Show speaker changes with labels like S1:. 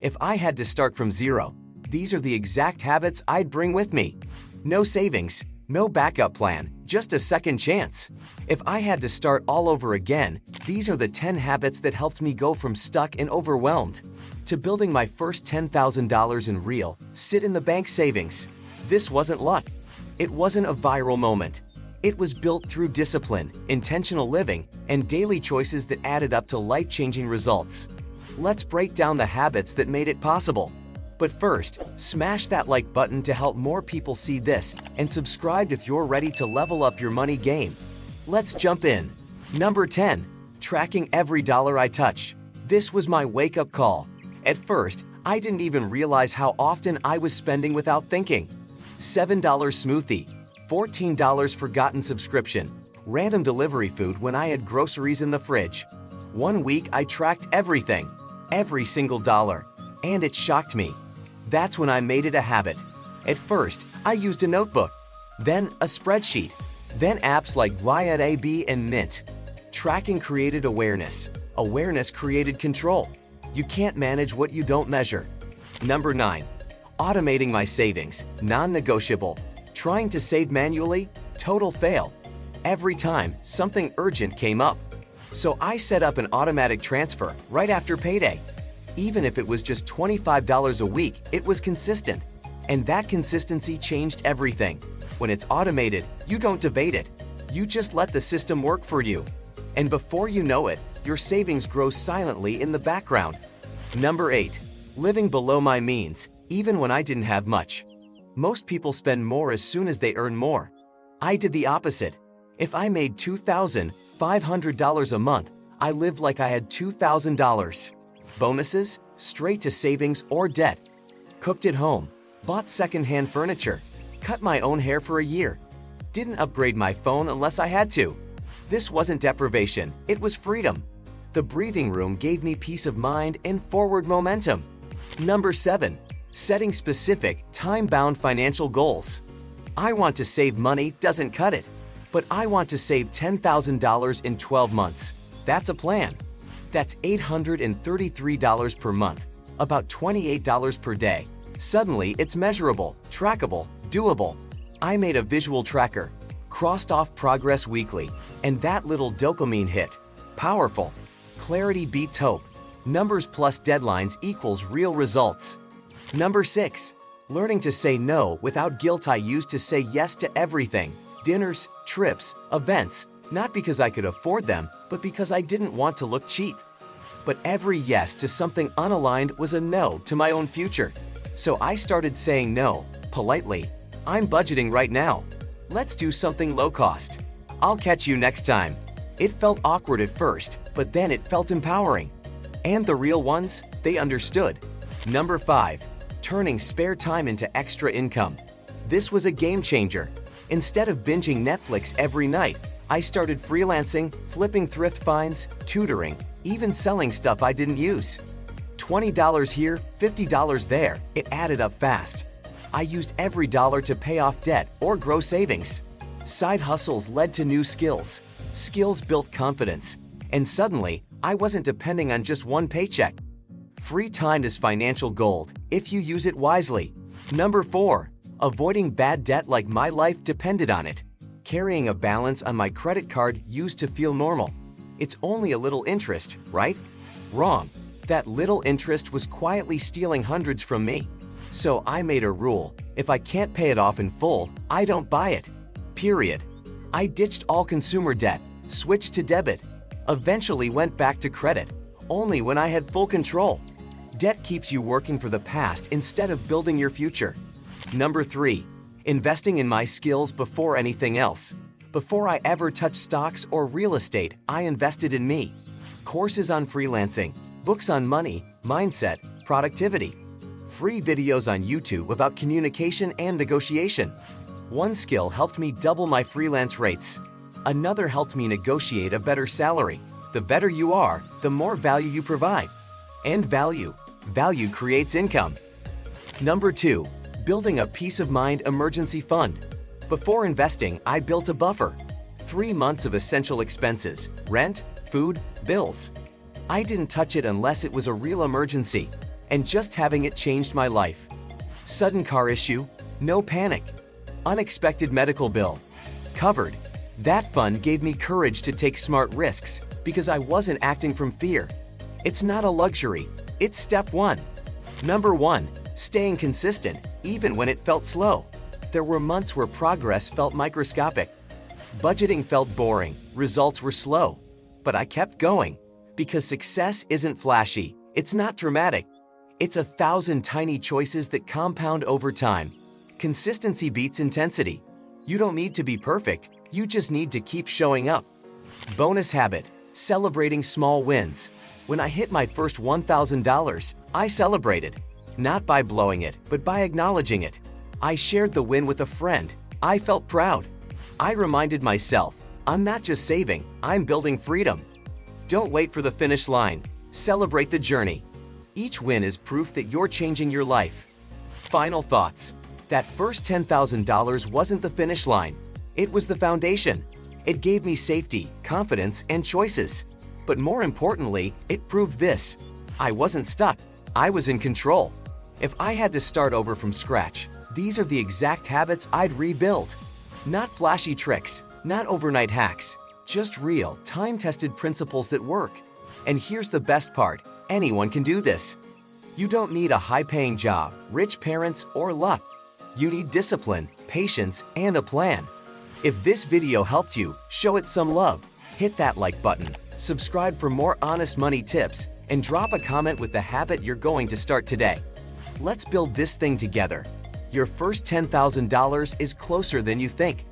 S1: If I had to start from zero, these are the exact habits I'd bring with me. No savings, no backup plan, just a second chance. If I had to start all over again, these are the 10 habits that helped me go from stuck and overwhelmed to building my first $10,000 in real, sit-in-the-bank savings. This wasn't luck. It wasn't a viral moment. It was built through discipline, intentional living, and daily choices that added up to life-changing results. Let's break down the habits that made it possible. But first, smash that like button to help more people see this, and subscribe if you're ready to level up your money game. Let's jump in. Number 10. Tracking every dollar I touch. This was my wake-up call. At first, I didn't even realize how often I was spending without thinking. $7 smoothie, $14 forgotten subscription, random delivery food when I had groceries in the fridge. One week I tracked everything, every single dollar, and it shocked me. That's when I made it a habit. At first, I used a notebook, then a spreadsheet, then apps like YNAB and Mint. Tracking created awareness. Awareness created control. You can't manage what you don't measure. Number 9. Automating my savings, non-negotiable. Trying to save manually, total fail. Every time, something urgent came up. So I set up an automatic transfer right after payday. Even if it was just $25 a week, it was consistent. And that consistency changed everything. When it's automated, you don't debate it. You just let the system work for you. And before you know it, your savings grow silently in the background. Number 8. Living below my means, even when I didn't have much. Most people spend more as soon as they earn more. I did the opposite. If I made $2,500 a month, I lived like I had $2,000. Bonuses, straight to savings or debt. Cooked at home, bought secondhand furniture, cut my own hair for a year. Didn't upgrade my phone unless I had to. This wasn't deprivation, it was freedom. The breathing room gave me peace of mind and forward momentum. Number 7. Setting specific, time-bound financial goals. I want to save money doesn't cut it, but I want to save $10,000 in 12 months. That's a plan. That's $833 per month, about $28 per day. Suddenly, it's measurable, trackable, doable. I made a visual tracker, crossed off progress weekly, and that little dopamine hit. Powerful. Clarity beats hope. Numbers plus deadlines equals real results. Number 6. Learning to say no without guilt. I used to say yes to everything. Dinners, trips, events, not because I could afford them, but because I didn't want to look cheap. But every yes to something unaligned was a no to my own future. So I started saying no, politely. I'm budgeting right now. Let's do something low cost. I'll catch you next time. It felt awkward at first, but then it felt empowering. And the real ones, they understood. Number 5. Turning spare time into extra income. This was a game changer. Instead of binging Netflix every night, I started freelancing, flipping thrift finds, tutoring, even selling stuff I didn't use. $20 here, $50 there, it added up fast. I used every dollar to pay off debt or grow savings. Side hustles led to new skills. Skills built confidence. And suddenly, I wasn't depending on just one paycheck. Free time is financial gold if you use it wisely. Number 4. Avoiding bad debt like my life depended on it. Carrying a balance on my credit card used to feel normal. It's only a little interest, right? Wrong. That little interest was quietly stealing hundreds from me. So I made a rule. If I can't pay it off in full, I don't buy it. Period. I ditched all consumer debt, switched to debit, eventually went back to credit, only when I had full control. Debt keeps you working for the past instead of building your future. Number 3. Investing in my skills before anything else. Before I ever touched stocks or real estate, I invested in me. Courses on freelancing, books on money, mindset, productivity. Free videos on YouTube about communication and negotiation. One skill helped me double my freelance rates. Another helped me negotiate a better salary. The better you are, the more value you provide. And value. Value creates income. Number 2. Building a peace of mind emergency fund. Before investing, I built a buffer. 3 months of essential expenses, rent, food, bills. I didn't touch it unless it was a real emergency. and just having it changed my life. Sudden car issue? No panic. Unexpected medical bill? Covered. That fund gave me courage to take smart risks because I wasn't acting from fear. It's not a luxury, it's step one. Number 1. Staying consistent, even when it felt slow. There were months where progress felt microscopic. Budgeting felt boring, results were slow. But I kept going, because success isn't flashy, it's not dramatic. It's 1,000 tiny choices that compound over time. Consistency beats intensity. You don't need to be perfect, you just need to keep showing up. Bonus habit: celebrating small wins. When I hit my first $1,000, I celebrated. Not by blowing it, but by acknowledging it. I shared the win with a friend. I felt proud. I reminded myself, I'm not just saving, I'm building freedom. Don't wait for the finish line. Celebrate the journey. Each win is proof that you're changing your life. Final thoughts. That first $10,000 wasn't the finish line. It was the foundation. It gave me safety, confidence, and choices. But more importantly, it proved this: I wasn't stuck. I was in control. If I had to start over from scratch, these are the exact habits I'd rebuild. Not flashy tricks, not overnight hacks, just real, time-tested principles that work. And here's the best part: anyone can do this. You don't need a high-paying job, rich parents, or luck. You need discipline, patience, and a plan. If this video helped you, show it some love. Hit that like button, subscribe for more honest money tips, and drop a comment with the habit you're going to start today. Let's build this thing together. Your first $10,000 is closer than you think.